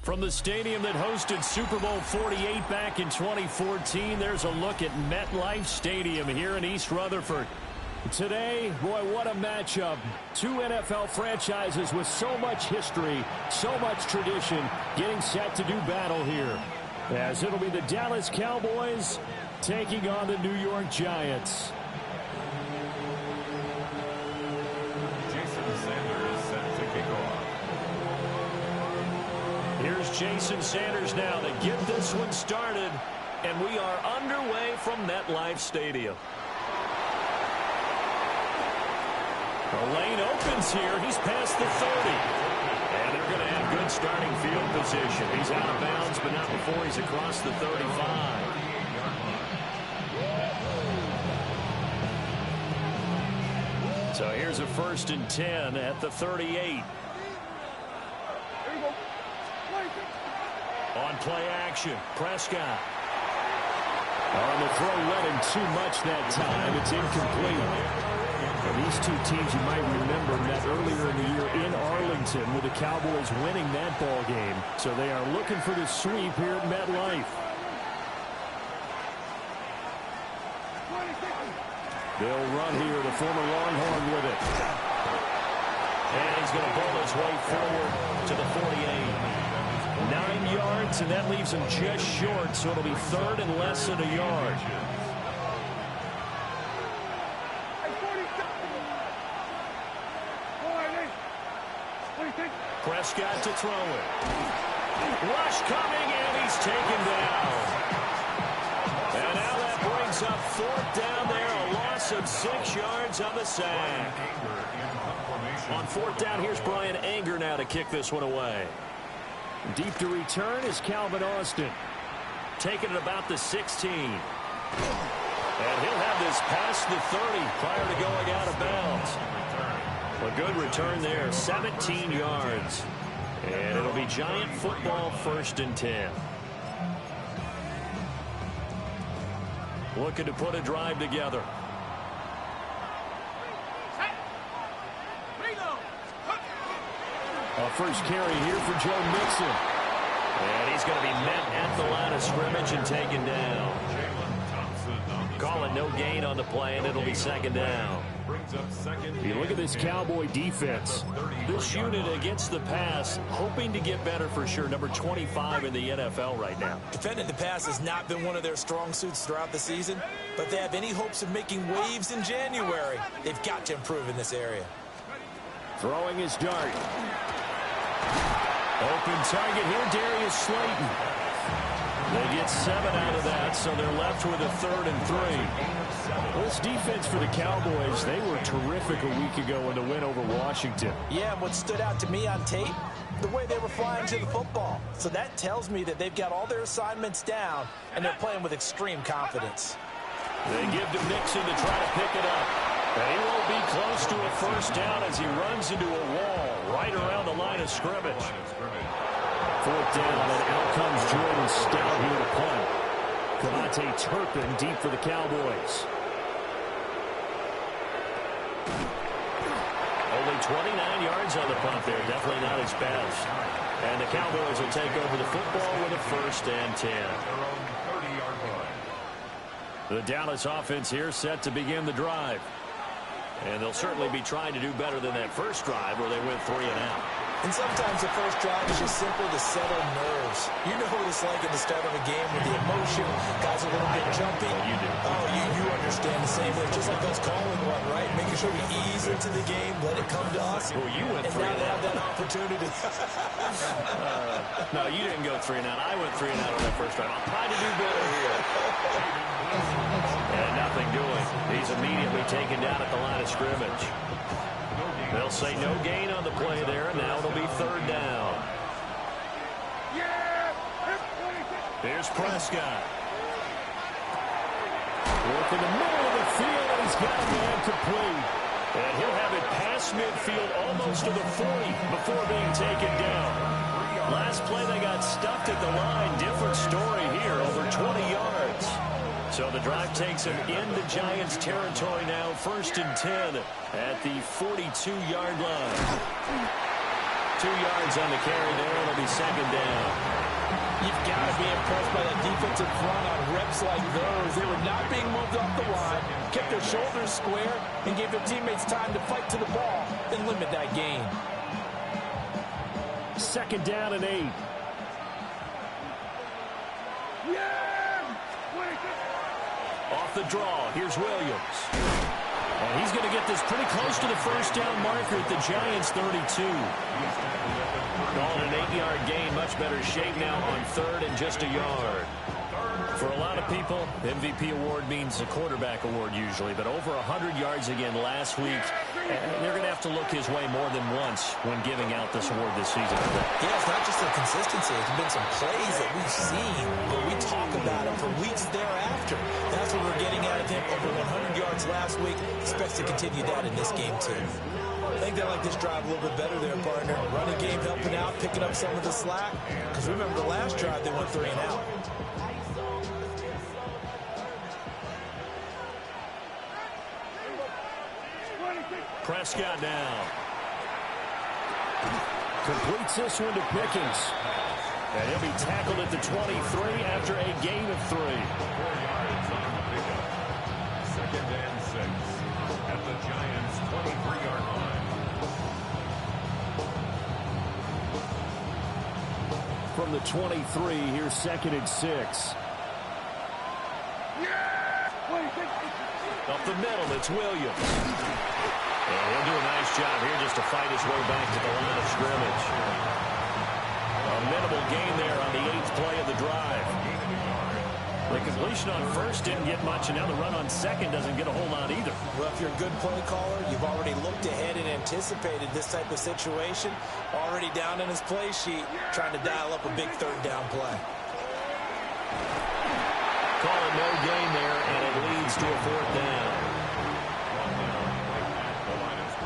From the stadium that hosted Super Bowl 48 back in 2014, there's a look at MetLife Stadium here in East Rutherford. Today, boy, what a matchup. Two NFL franchises with so much history, so much tradition, getting set to do battle here. As it'll be the Dallas Cowboys taking on the New York Giants. Here's Jason Sanders now to get this one started, and we are underway from MetLife Stadium. The lane opens here. He's past the 30. And they're going to have good starting field position. He's out of bounds, but not before he's across the 35. So here's a 1st and 10 at the 38. On play action, Prescott. On the throw, led him too much that time. It's incomplete. And these two teams, you might remember, met earlier in the year in Arlington with the Cowboys winning that ball game. So they are looking for the sweep here at MetLife. They'll run here, the former Longhorn with it. And he's going to pull his way forward to the 48. 9 yards, and that leaves him just short, so it'll be 3rd and less than a yard. Prescott to throw it. Rush coming, and he's taken down. And now that brings up 4th down there, a loss of 6 yards on the sack. On 4th down, here's Brian Anger now to kick this one away. Deep to return is Calvin Austin. Taking it about the 16. And he'll have this past the 30 prior to going out of bounds. A good return there, 17 yards. And it'll be Giant football, 1st and 10. Looking to put a drive together. A first carry here for Joe Mixon. And he's going to be met at the line of scrimmage and taken down. Call it no gain on the play, and it'll be 2nd down. You look at this Cowboy defense. This unit against the pass, hoping to get better for sure. Number 25 in the NFL right now. Defending the pass has not been one of their strong suits throughout the season, but they have any hopes of making waves in January. They've got to improve in this area. Throwing his dart. Open target here, Darius Slayton. They get 7 out of that, so they're left with a 3rd and 3. Well, this defense for the Cowboys, they were terrific a week ago in the win over Washington. Yeah, and what stood out to me on tape, the way they were flying to the football. So that tells me that they've got all their assignments down, and they're playing with extreme confidence. They give to Mixon to try to pick it up. And he won't be close to a 1st down as he runs into a wall right around the line of scrimmage. 4th down, and out comes Jordan Stout here to punt. Cavante Turpin deep for the Cowboys. Only 29 yards on the punt there. Definitely not his best. And the Cowboys will take over the football with a 1st and 10. The Dallas offense here set to begin the drive. And they'll certainly be trying to do better than that first drive where they went 3 and out. And sometimes the first drive is just simple to settle nerves. You know what it's like at the start of a game with the emotion. Guys are a little bit jumpy. You do. Oh, you understand the same thing. Just like us calling one, right? Making sure we ease into the game, let it come to us. Well, you went 3 and and now out. they have that opportunity. No, you didn't go 3 and out. I went 3 and out on that first drive. I'll try to do better here. And nothing doing. He's immediately taken down at the line of scrimmage. They'll say no gain on the play there, and now it'll be 3rd down. Here's Prescott. Work in the middle of the field, and he's got it incomplete. And he'll have it past midfield almost to the 40 before being taken down. Last play they got stuffed at the line. Different story here, over 20 yards. So the drive takes him into Giants territory now, 1st and 10 at the 42-yard line. 2 yards on the carry there. It'll be second down. You've got to be impressed by that defensive front on reps like those. They were not being moved off the line, kept their shoulders square, and gave their teammates time to fight to the ball and limit that gain. Second down and 8. Off the draw, here's Williams. And he's going to get this pretty close to the first down marker at the Giants' 32. Calling an 8-yard gain, much better shape now on third and just a yard. For a lot of people, the MVP award means a quarterback award usually, but over 100 yards again last week. They're going to have to look his way more than once when giving out this award this season. Yeah, it's not just the consistency. It's been some plays that we've seen where we talk about it for weeks thereafter. That's what we're getting out of him. Over 100 yards last week. Expects to continue that in this game, too. I think they like this drive a little bit better there, partner. Running game helping out, picking up some of the slack. Because remember, the last drive, they went 3 and out. Prescott now. Completes this one to Pickens. And he'll be tackled at the 23 after a gain of 3. 4 yards on the pickup. Second and 6 at the Giants' 23-yard line. From the 23, here's second and 6. Up the middle, it's Williams. And he'll do a nice job here just to fight his way back to the line of scrimmage. A minimal gain there on the 8th play of the drive. The completion on first didn't get much, and now the run on second doesn't get a whole lot either. Well, if you're a good play caller, you've already looked ahead and anticipated this type of situation. Already down in his play sheet, trying to dial up a big third down play. Calling no gain there, and it leads to a 4th down.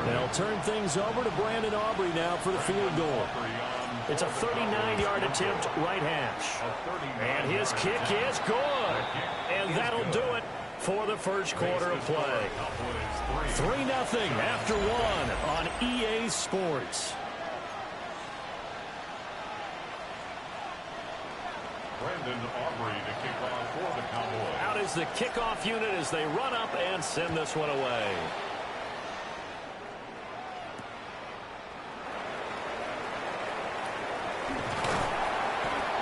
They'll turn things over to Brandon Aubrey now for the field goal. It's a 39-yard attempt, right hash. And his kick is good. And that'll do it for the first quarter of play. 3-0 after 1 on EA Sports. Brandon Aubrey to kick off for the Cowboys. Out is the kickoff unit as they run up and send this one away.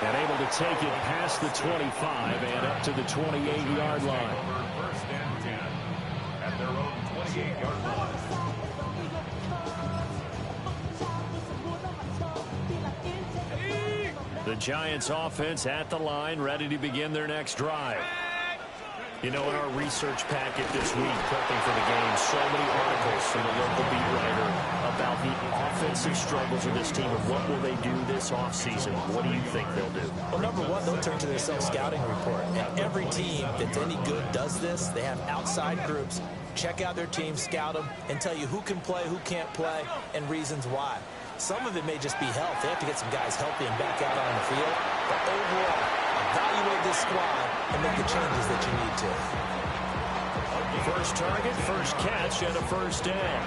And able to take it past the 25 and up to the 28-yard line. First and 10 at their own 28-yard line. The Giants offense at the line, ready to begin their next drive. You know, in our research packet this week, prepping for the game, so many articles from the local beat writer about the offensive struggles of this team and what will they do this offseason. What do you think they'll do? Well, number one, they'll turn to their self-scouting report. And every team that's any good does this. They have outside groups. Check out their team, scout them, and tell you who can play, who can't play, and reasons why. Some of it may just be health. They have to get some guys healthy and back out on the field. But overall, evaluate this squad and make the changes that you need to. First target, first catch, and a first down.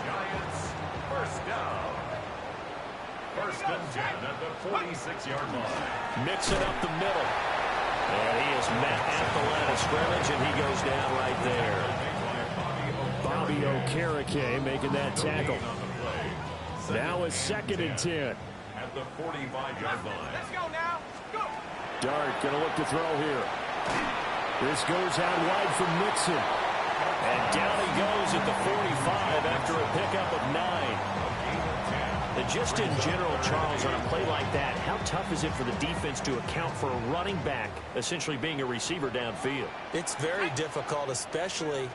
Giants, first down. First and 10 at the 46-yard line. Mixing up the middle. And he is met at the line of scrimmage, and he goes down right there. Bobby Okereke making that tackle. Now it's second and 10. At the 45-yard line. Let's go now. Go. Dart going to look to throw here. This goes out wide from Mixon. And down he goes at the 45 after a pickup of 9. Just in general, Charles, on a play like that, how tough is it for the defense to account for a running back essentially being a receiver downfield? It's very difficult, especially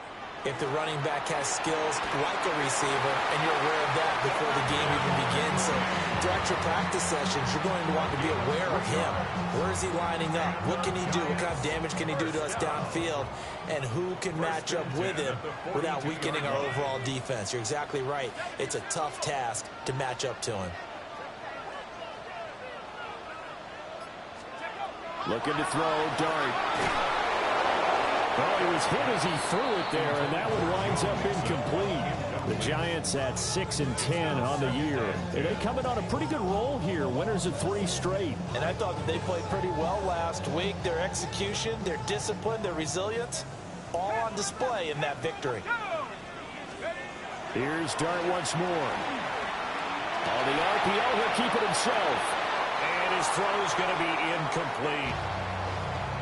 if the running back has skills like a receiver, and you're aware of that before the game even begins. So throughout your practice sessions, you're going to want to be aware of him. Where is he lining up? What can he do? What kind of damage can he do to us downfield? And who can match up with him without weakening our overall defense? You're exactly right. It's a tough task to match up to him. Looking to throw, Dart. Well, he was hit as he threw it there, and that one winds up incomplete. The Giants at 6-10 on the year. They coming on a pretty good roll here. Winners of 3 straight. And I thought that they played pretty well last week. Their execution, their discipline, their resilience, all on display in that victory. Here's Dart once more. On the RPO, he'll keep it himself. And his throw is going to be incomplete.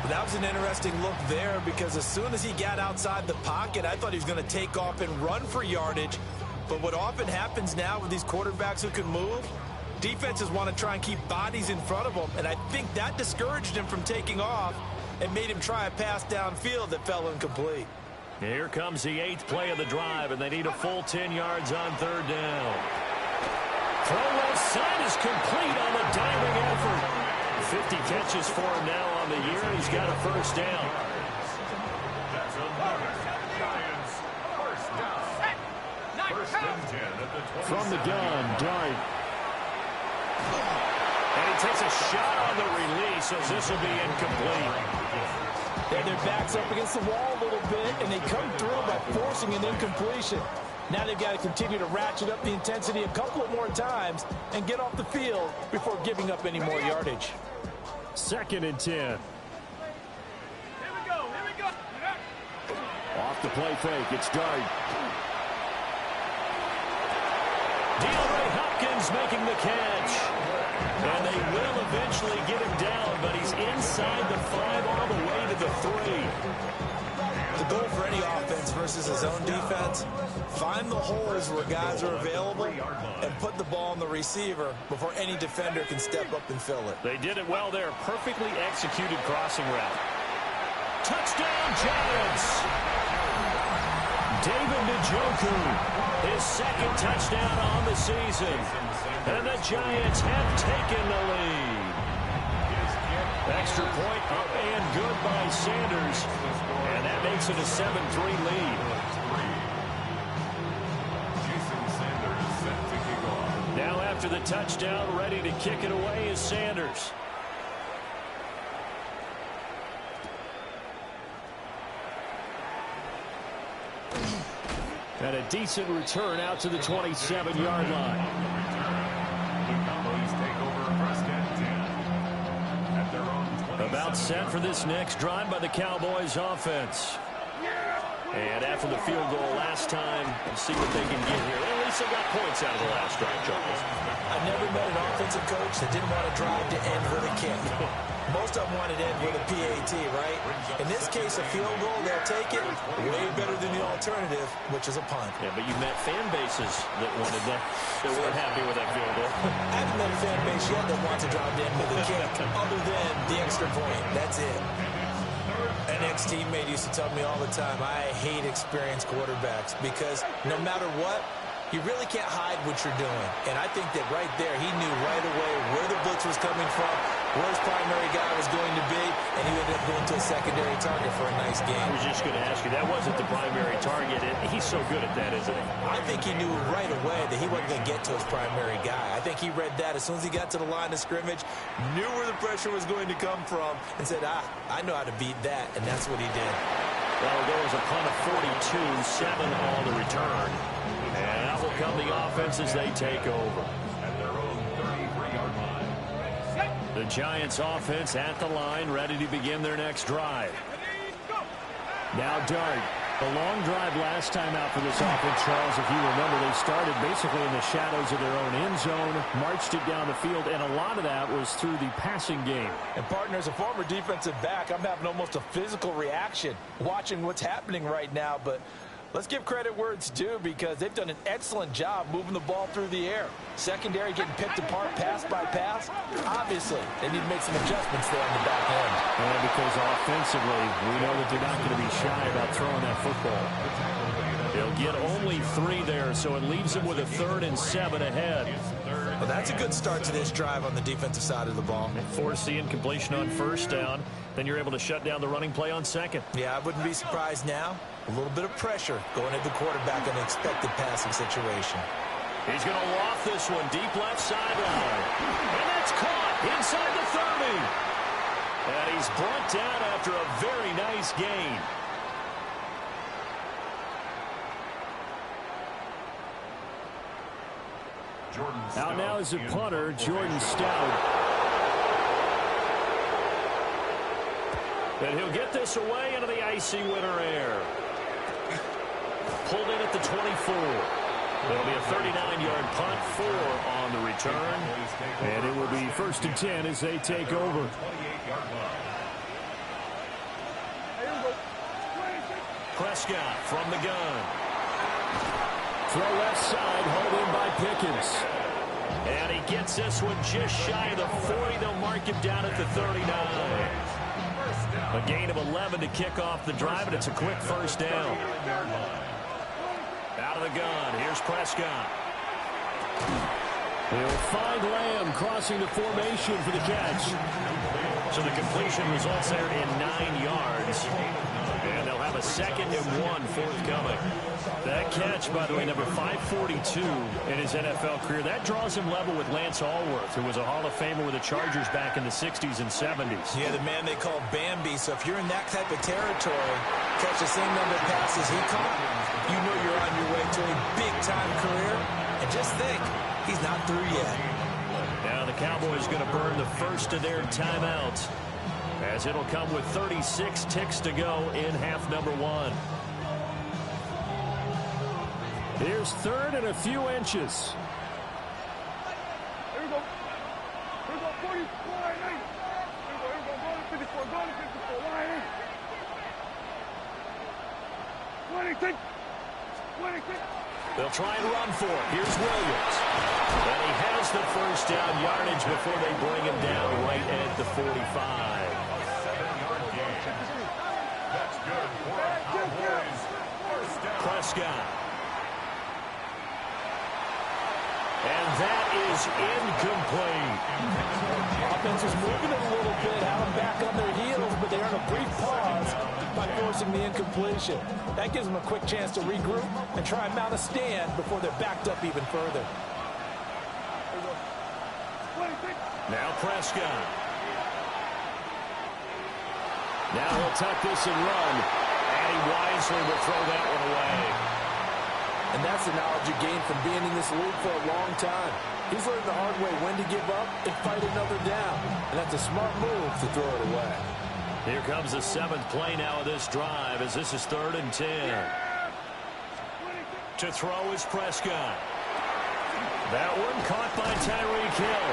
That was an interesting look there because as soon as he got outside the pocket, I thought he was going to take off and run for yardage. But what often happens now with these quarterbacks who can move, defenses want to try and keep bodies in front of them. And I think that discouraged him from taking off and made him try a pass downfield that fell incomplete. Here comes the 8th play of the drive, and they need a full 10 yards on 3rd down. Throw left side is complete on the diving effort. 50 catches for him now on the year. He's got a first down. From the gun, Dart. And he takes a shot on the release, so this will be incomplete. And their back's up against the wall a little bit, and they come through by forcing an incompletion. Now they've got to continue to ratchet up the intensity a couple of more times and get off the field before giving up any more yardage. 2nd and 10. Here we go. Off the play fake, it's Dart. DeAndre Hopkins making the catch. And they will eventually get him down, but he's inside the 5 all the way to the 3. The goal for any offense versus his own defense, find the holes where guys are available and put the ball on the receiver before any defender can step up and fill it. They did it well there. Perfectly executed crossing route. Touchdown, Giants! David Njoku, his 2nd touchdown on the season. And the Giants have taken the lead. Extra point up and good by Sanders. And that makes it a 7-3 lead. Now after the touchdown, ready to kick it away is Sanders. And a decent return out to the 27-yard line. About set for this next drive by the Cowboys offense. And after the field goal last time, let's see what they can get here. At least they got points out of the last drive, Charles. I've never met an offensive coach that didn't want to drive to end with a kick. Most of them wanted to end with a PAT, right? In this case, a field goal, they'll take it way better than the alternative, which is a punt. Yeah, but you met fan bases that wanted that, that weren't happy with that field goal. I haven't met a fan base yet that wants to drive to end with a kick, other than the extra point. That's it. An ex-teammate used to tell me all the time, I hate experienced quarterbacks because no matter what, you really can't hide what you're doing. And I think that right there, he knew right away where the blitz was coming from, where his primary guy was going to be, and he ended up going to a secondary target for a nice game. I was just going to ask you, that wasn't the primary target. He's so good at that, isn't he? I think he knew right away that he wasn't going to get to his primary guy. I think he read that as soon as he got to the line of scrimmage, knew where the pressure was going to come from, and said, I know how to beat that, and that's what he did. Well, there was a punt of 42, 7 on the return. And out will come the offense as they take over. At their own 33-yard line. The Giants offense at the line, ready to begin their next drive. Now Dart. The long drive last time out for this offense, Charles, if you remember, they started basically in the shadows of their own end zone, marched it down the field, and a lot of that was through the passing game. And, partner, as a former defensive back, I'm having almost a physical reaction watching what's happening right now. But let's give credit where it's due because they've done an excellent job moving the ball through the air. Secondary getting picked apart pass by pass. Obviously, they need to make some adjustments there on the back end. Well, because offensively, we know that they're not going to be shy about throwing that football. They'll get only 3 there, so it leaves them with a 3rd and 7 ahead. Well, that's a good start to this drive on the defensive side of the ball. Force the incompletion on 1st down. Then you're able to shut down the running play on 2nd. Yeah, I wouldn't be surprised now. A little bit of pressure going at the quarterback in an expected passing situation. He's going to loft this one deep left sideline. And that's caught inside the 30. And he's brought down after a very nice gain. Out now is the punter, Jordan Stout. And he'll get this away into the icy winter air. Pulled in at the 24. It'll be a 39-yard punt, 4 on the return. And it will be 1st and 10 as they take over. Prescott from the gun. Throw left side, hauled in by Pickens. And he gets this one just shy of the 40. They'll mark him down at the 39. A gain of 11 to kick off the drive, and it's a quick first down. Out of the gun, here's Prescott. He'll find Lamb crossing the formation for the catch. So the completion results there in 9 yards. And they'll have a 2nd and 1 forthcoming. That catch, by the way, number 542 in his NFL career. That draws him level with Lance Allworth, who was a Hall of Famer with the Chargers back in the 60s and 70s. Yeah, the man they call Bambi. So if you're in that type of territory, catch the same number of passes he caught, you know you're on your way to a big-time career. And just think, he's not through yet. Now the Cowboys going to burn the first of their timeouts, as it'll come with 36 ticks to go in half number 1. Here's 3rd and a few inches. Here we go. Here we go. 40, line 8. Here we go. Go to 54. Go to 54. Line 8. 26. 26. They'll try and run for it. Here's Williams. And he has the first down yardage before they bring him down right at the 45. 7-yard gain. That's good for Cowboys. First down. Prescott. And that is incomplete. Offense is moving it a little bit, have them back on their heels, but they earn a brief pause by forcing the incompletion. That gives them a quick chance to regroup and try and mount a stand before they're backed up even further. Now Prescott. Now he'll tuck this and run. And he wisely will throw that one away. And that's the knowledge you gain from being in this league for a long time. He's learned the hard way when to give up and fight another down. And that's a smart move to throw it away. Here comes the 7th play now of this drive, as this is 3rd and 10. To throw is Prescott. That one caught by Tyreek Hill.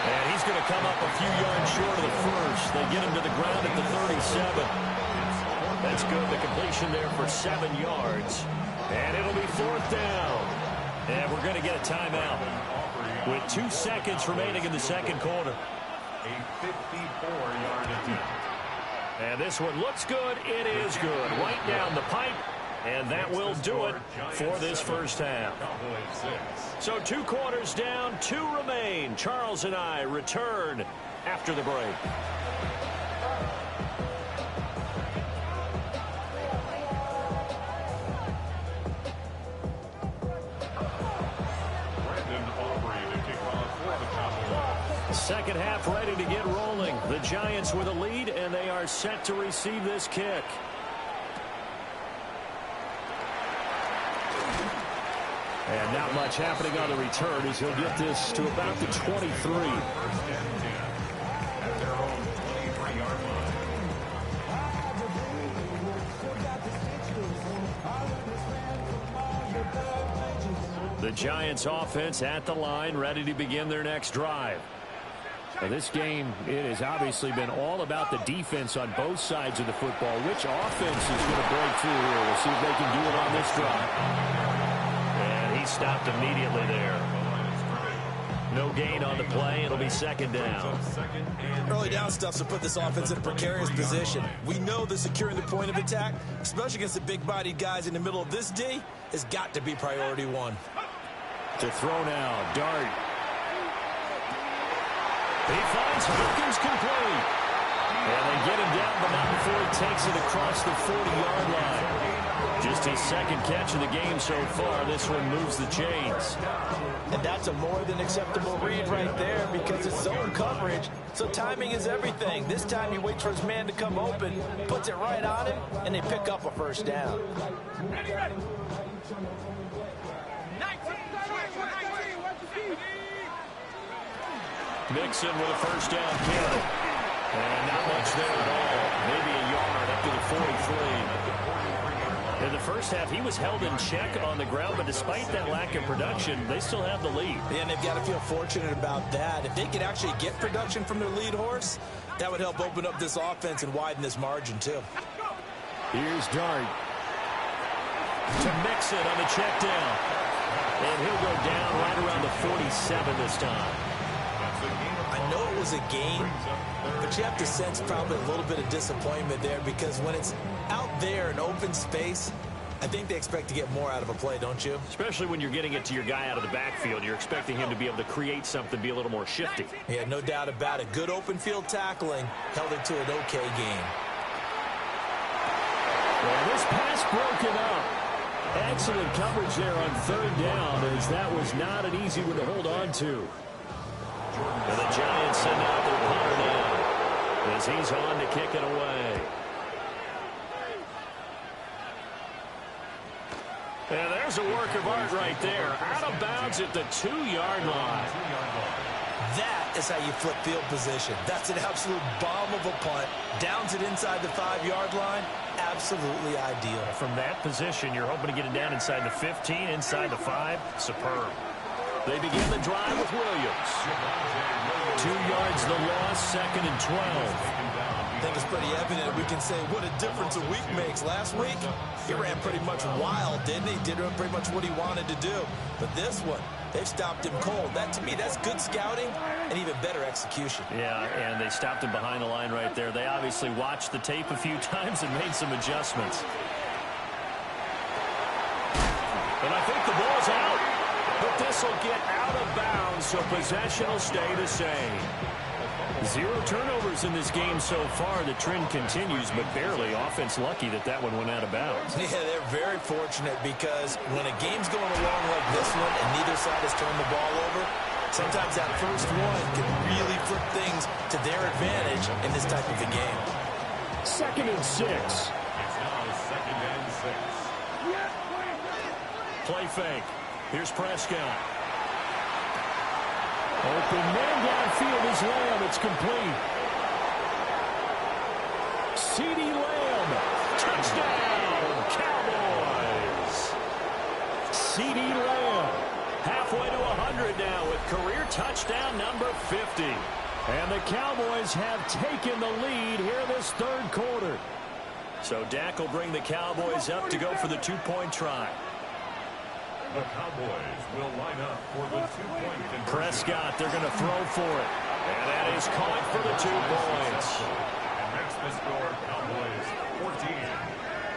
And he's going to come up a few yards short of the first. They get him to the ground at the 37. That's good. The completion there for 7 yards. And it'll be 4th down. And we're going to get a timeout with 2 seconds remaining in the 2nd quarter. A 54-yard attempt. And this one looks good. It is good. Right down the pipe. And that will do it for this first half. So 2 quarters down, 2 remain. Charles and I return after the break. Second half ready to get rolling. The Giants with a lead, and they are set to receive this kick. And not much happening on the return as he'll get this to about the 23. At their own 23-yard line. The Giants offense at the line, ready to begin their next drive. Now this game, it has obviously been all about the defense on both sides of the football. Which offense is going to break through here? We'll see if they can do it on this drive. And he stopped immediately there. No gain on the play. It'll be 2nd down. Early down stuff to put this offense in a precarious position. We know that securing the point of attack, especially against the big-bodied guys in the middle of this D, has got to be priority 1. To throw now, Dart. He finds Hopkins complete. And they get him down, but not before he takes it across the 40-yard line. Just his 2nd catch of the game so far. This one moves the chains. And that's a more than acceptable read right there because it's zone coverage, so timing is everything. This time he waits for his man to come open, puts it right on him, and they pick up a first down. Ready, ready. 19, 19. Mixon with a first down carry. And not much there at all. Maybe a yard up to the 43. In the first half, he was held in check on the ground, but despite that lack of production, they still have the lead. Yeah, and they've got to feel fortunate about that. If they could actually get production from their lead horse, that would help open up this offense and widen this margin, too. Here's Dart. To Mixon on the check down. And he'll go down right around the 47 this time. I know it was a game, but you have to sense probably a little bit of disappointment there because when it's out there in open space, I think they expect to get more out of a play, don't you? Especially when you're getting it to your guy out of the backfield. You're expecting him to be able to create something, be a little more shifty. Yeah, no doubt about it. Good open field tackling held it to an okay game. Well, this pass broken up. Excellent coverage there on third down, as that was not an easy one to hold on to. And the Giants send out their punter now as he's on to kick it away. And there's a work of art right there. Out of bounds at the 2-yard line. That is how you flip field position. That's an absolute bomb of a punt. Downs it inside the 5-yard line. Absolutely ideal. From that position, you're hoping to get it down inside the 15, inside the 5. Superb. They begin the drive with Williams. 2 yards the loss, 2nd and 12. I think it's pretty evident we can say what a difference a week makes. Last week, he ran pretty much wild, didn't he? Did pretty much what he wanted to do. But this one, they've stopped him cold. That, to me, that's good scouting and even better execution. Yeah, and they stopped him behind the line right there. They obviously watched the tape a few times and made some adjustments. And I think the ball's out. But this will get out of bounds, so possession will stay the same. 0 turnovers in this game so far. The trend continues, but barely. Offense lucky that that one went out of bounds. Yeah, they're very fortunate because when a game's going along like this one and neither side has turned the ball over, sometimes that first one can really flip things to their advantage in this type of a game. 2nd and 6. It's now 2nd and 6. Play fake. Here's Prescott. Open man downfield is Lamb. It's complete. CeeDee Lamb. Touchdown, Cowboys. CeeDee Lamb. Halfway to 100 now with career touchdown number 50. And the Cowboys have taken the lead here this 3rd quarter. So Dak will bring the Cowboys up to go for the 2-point try. The Cowboys will line up for the 2-point conversion. Prescott, they're going to throw for it. And that is caught for the 2 points. And makes the score Cowboys 14,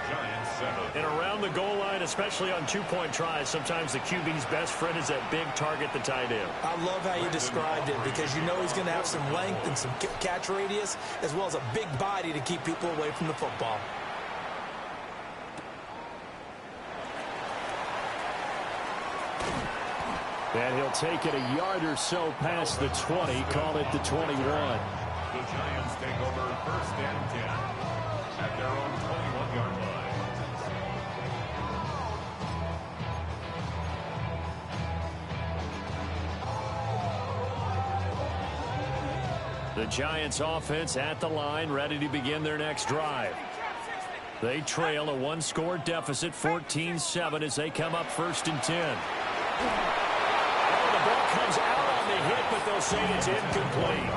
Giants 7. And around the goal line, especially on 2-point tries, sometimes the QB's best friend is that big target, the tight end. I love how you described it because you know he's going to have some length and some catch radius as well as a big body to keep people away from the football. And he'll take it a yard or so past the 20, call it the 21. The Giants take over 1st and 10 at their own 21-yard line. The Giants offense at the line, ready to begin their next drive. They trail a 1-score deficit, 14-7 as they come up 1st and 10. Ball comes out on the hit, but they'll say it's incomplete.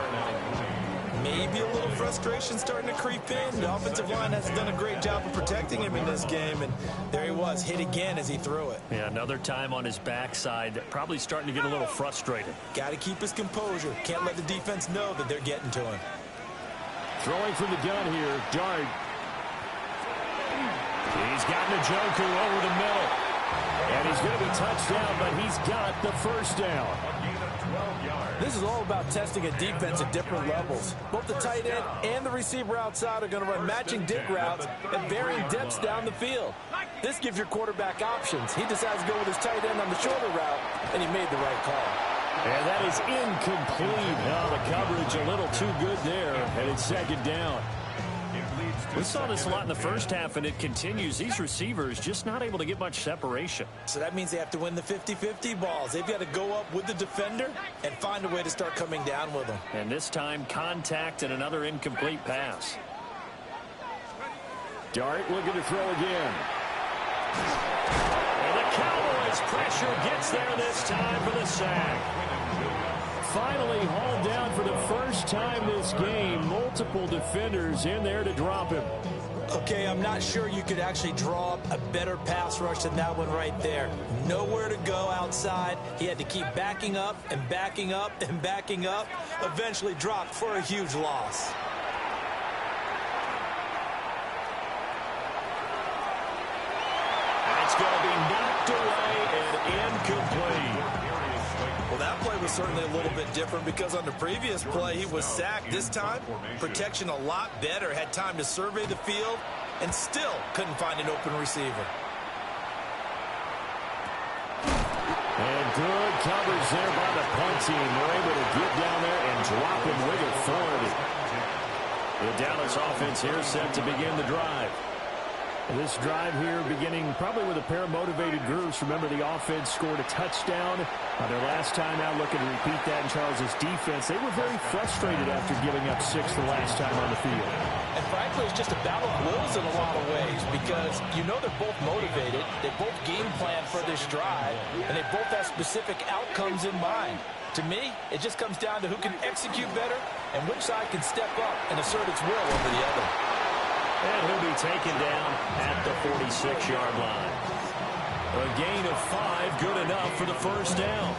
Maybe a little frustration starting to creep in. The offensive line has done a great job of protecting him in this game, and there he was, hit again as he threw it. Yeah, another time on his backside, probably starting to get a little frustrated. Got to keep his composure. Can't let the defense know that they're getting to him. Throwing from the gun here, Dart. He's got Njoku over the middle. And he's going to be touched down, but he's got the first down. This is all about testing a defense at different levels. Both the tight end and the receiver outside are going to run matching dig routes at varying depths down the field. This gives your quarterback options. He decides to go with his tight end on the shorter route, and he made the right call. And that is incomplete. Now the coverage a little too good there, and it's 2nd down. It leads to We saw this a lot in the first half, and it continues. These receivers just not able to get much separation. So that means they have to win the 50-50 balls. They've got to go up with the defender and find a way to start coming down with them. And this time, contact and another incomplete pass. Dart looking to throw again. And the Cowboys' pressure gets there this time for the sack. Finally hauled down for the first time this game. Multiple defenders in there to drop him. Okay, I'm not sure you could actually draw up a better pass rush than that one right there. Nowhere to go outside. He had to keep backing up and backing up and backing up. Eventually dropped for a huge loss. And it's going to be knocked away and incomplete. Well, that play was certainly a little bit different because on the previous play, he was sacked. This time, protection a lot better. Had time to survey the field and still couldn't find an open receiver. And good coverage there by the punt team. They're able to get down there and drop him with authority. The Dallas offense here set to begin the drive. This drive here beginning probably with a pair of motivated groups. Remember, the offense scored a touchdown their last time out, looking to repeat that in Charles' defense. They were very frustrated after giving up 6 the last time on the field. And frankly, it's just a battle of wills in a lot of ways because you know they're both motivated. They both game plan for this drive, and they both have specific outcomes in mind. To me, it just comes down to who can execute better and which side can step up and assert its will over the other. And he'll be taken down at the 46-yard line. A gain of 5, good enough for the first down.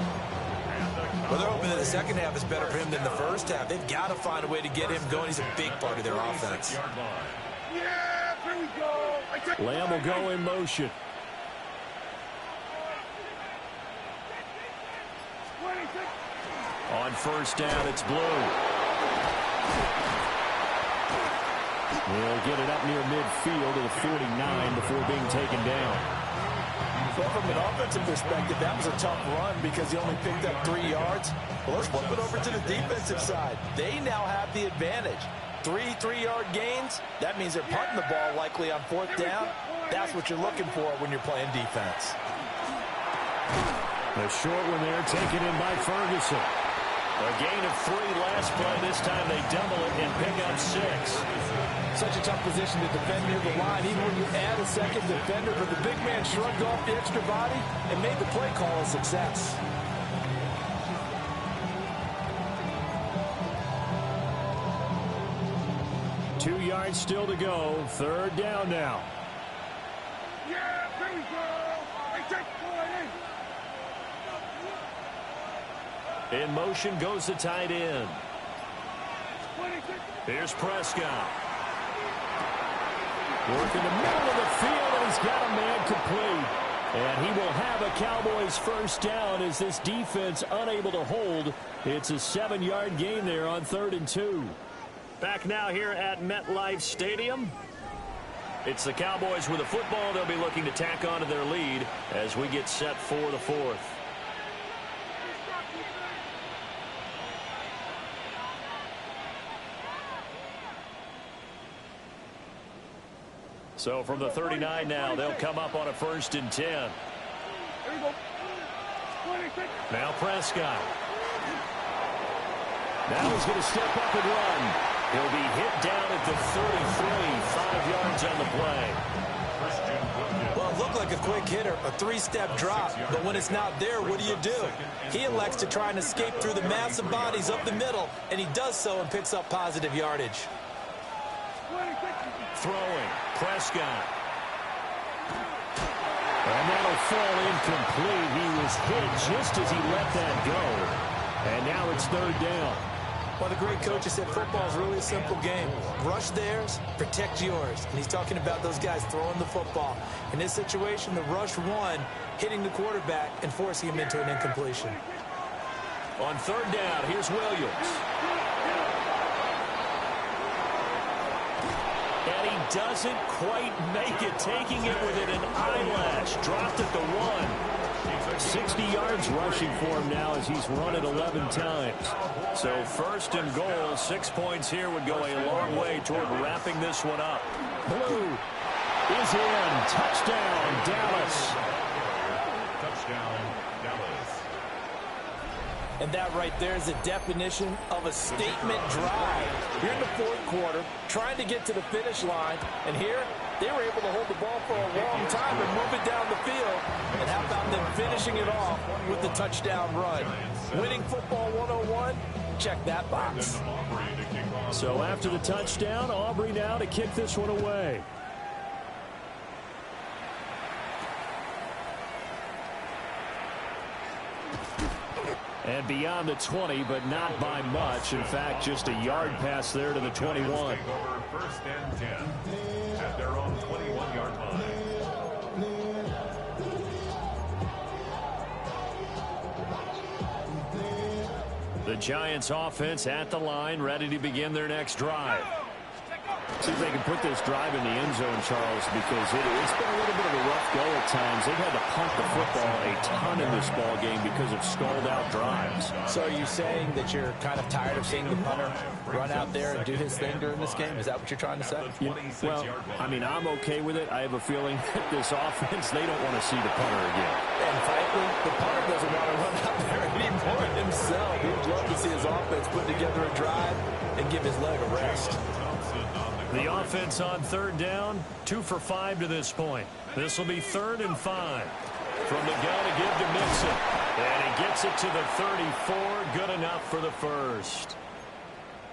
Well, they're hoping that the second half is better for him than the first half. They've got to find a way to get him going. He's a big part of their offense. Yeah, here we go. Lamb will go in motion. 26. On first down, it's Blue. He'll get it up near midfield to the 49 before being taken down. Well, from an offensive perspective, that was a tough run because he only picked up 3 yards. Well, let's flip it over to the defensive side. They now have the advantage. 3 3-yard gains. That means they're punting the ball likely on 4th down. That's what you're looking for when you're playing defense. The short one there taken in by Ferguson. A gain of 3 last play. This time they double it and pick up 6. Such a tough position to defend near the line, even when you add a second defender. But the big man shrugged off the extra body and made the play call a success. Two yards still to go. 3rd down now. Yeah, here we go. Hey, take point In motion goes the tight end. 26. Here's Prescott. Working the middle of the field, and he's got a man complete. And he will have a Cowboys first down as this defense unable to hold. It's a 7-yard gain there on 3rd and 2. Back now here at MetLife Stadium. It's the Cowboys with the football. They'll be looking to tack on to their lead as we get set for the 4th. So from the 39 now, they'll come up on a 1st and 10. Here we go. 26. Now Prescott. Now he's going to step up and run. He'll be hit down at the 33, 5 yards on the play. Well, it looked like a quick hitter, a 3-step drop, but when it's not there, what do? He elects to try and escape through the massive bodies up the middle, and he does so and picks up positive yardage. 26. Throwing, Prescott. And that'll fall incomplete. He was hit just as he let that go. And now it's 3rd down. Well, the great coach has said football is really a simple game. Rush theirs, protect yours. And he's talking about those guys throwing the football. In this situation, the rush won, hitting the quarterback and forcing him into an incompletion. On 3rd down, here's Williams. And he doesn't quite make it, taking it within an eyelash. Dropped at the 1. 60 yards rushing for him now as he's run it 11 times. So 1st and goal, 6 points here would go a long way toward wrapping this one up. blue is in. Touchdown, Dallas. Touchdown, Dallas. And that right there is a definition of a statement drive. You're in the fourth quarter, trying to get to the finish line, and here they were able to hold the ball for a long time and move it down the field. And how about them finishing it off with the touchdown run? Winning football 101, check that box. So after the touchdown, Aubrey now to kick this one away. And beyond the 20, but not by much. In fact, just a yard pass there to the 21. First and 10 at their own 21-yard line. The Giants offense at the line, ready to begin their next drive. See if they can put this drive in the end zone, Charles, because it's been a little bit of a rough go at times. They've had to punt the football a ton in this ball game because of stalled-out drives. So are you saying that you're kind of tired of seeing the punter run out there and do his thing during this game? Is that what you're trying to say? Yeah, well, I mean, I'm okay with it. I have a feeling that this offense, they don't want to see the punter again. And frankly, the punter doesn't want to run out there anymore himself. He'd love to see his offense put together a drive and give his leg a rest. The offense on third down, 2 for 5 to this point. This will be 3rd and 5. From the gun to give to Mixon. And he gets it to the 34. Good enough for the first.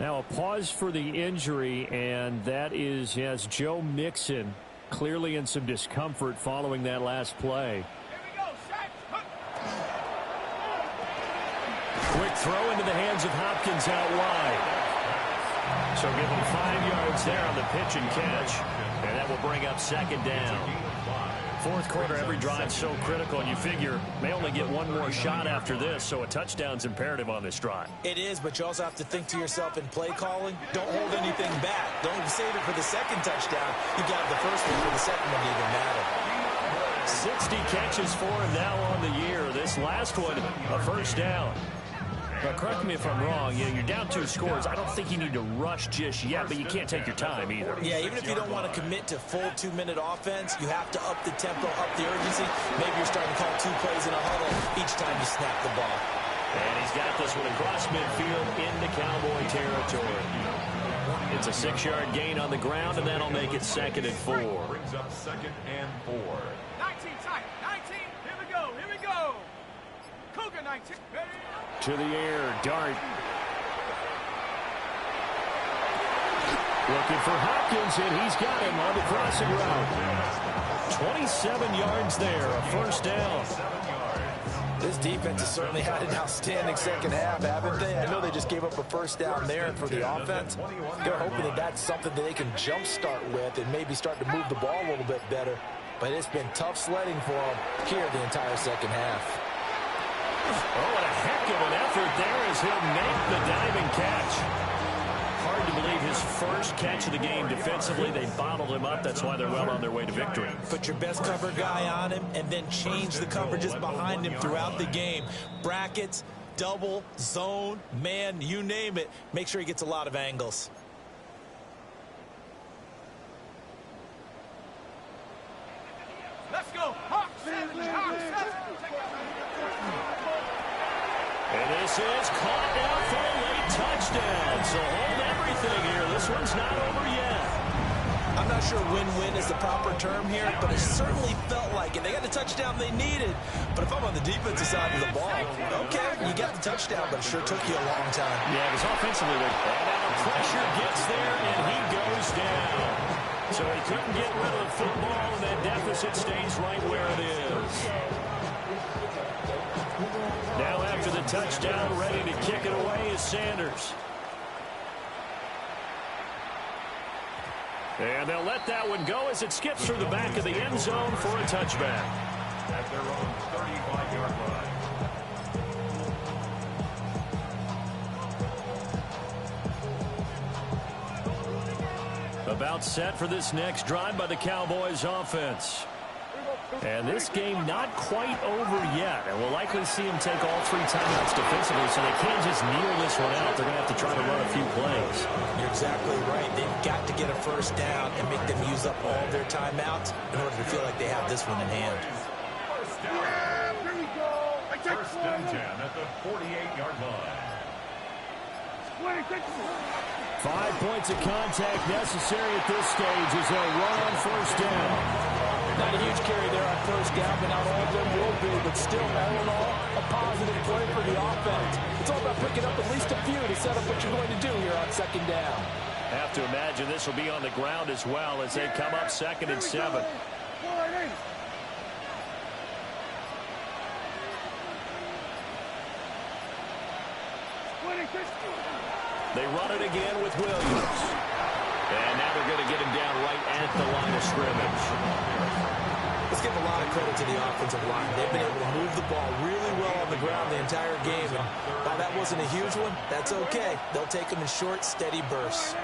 Now a pause for the injury, and that is, yes, Joe Mixon clearly in some discomfort following that last play. Quick throw into the hands of Hopkins out wide. So give him 5 yards there on the pitch and catch. And that will bring up 2nd down. Fourth quarter, every drive so critical, and you figure may only get one more shot after this, so a touchdown's imperative on this drive. It is, but you also have to think to yourself in play calling, don't hold anything back. Don't save it for the second touchdown. You got the first one for the second one to even matter. 60 catches for him now on the year. This last one, a first down. Now, correct me if I'm wrong. You're down 2 scores. I don't think you need to rush just yet, but you can't take your time either. Yeah, even if you don't want to commit to full 2-minute offense, you have to up the tempo, up the urgency. Maybe you're starting to call 2 plays in a huddle each time you snap the ball. And he's got this one across midfield into Cowboy territory. It's a 6-yard gain on the ground, and that'll make it 2nd and 4. Brings up 2nd and 4. 19 tight. 19. Here we go. Here we go. Cougar 19. Ready? To the air, Dart. Looking for Hopkins, and he's got him on the crossing route. 27 yards there, a first down. This defense has certainly had an outstanding second half, haven't they? I know they just gave up a first down there, and for the offense, they're hoping that that's something that they can jumpstart with and maybe start to move the ball a little bit better. But it's been tough sledding for them here the entire second half. Oh, what a heck of an effort there as he'll make the diving catch. Hard to believe his first catch of the game defensively. They bottled him up. That's why they're well on their way to victory. Put your best cover guy on him and then change the coverages behind him throughout the game. Brackets, double, zone, man, you name it. Make sure he gets a lot of angles. Let's go. Hawks 7. Hawks 7. And this is caught down for a late touchdown. So hold everything here. This one's not over yet. I'm not sure win-win is the proper term here, but it certainly felt like it. They got the touchdown they needed. But if I'm on the defensive side of the ball, okay, you got the touchdown, but it sure took you a long time. Yeah, because offensively, and now the pressure gets there, and he goes down. So he couldn't get rid of the football, and that deficit stays right where it is. Now after the touchdown, ready to kick it away is Sanders. And they'll let that one go as it skips through the back of the end zone for a touchback. At their own 35-yard line. About set for this next drive by the Cowboys offense. And this game not quite over yet. And we'll likely see him take all 3 timeouts defensively, so they can't just kneel this one out. They're going to have to try to run a few plays. You're exactly right. They've got to get a first down and make them use up all their timeouts in order to feel like they have this one in hand. First down. Here we go. First and 10 at the 48-yard line. 5 points of contact necessary at this stage as they'll run on first down. Not a huge carry there on first down, but not all of them will be. But still, all in all, a positive play for the offense. It's all about picking up at least a few to set up what you're going to do here on second down. Have to imagine this will be on the ground as well as they come up 2nd and 7. They run it again with Williams. And now they're going to get him down right at the line of scrimmage. Let's give a lot of credit to the offensive line. They've been able to move the ball really well on the ground the entire game. And while that wasn't a huge one, that's okay. They'll take them in short, steady bursts.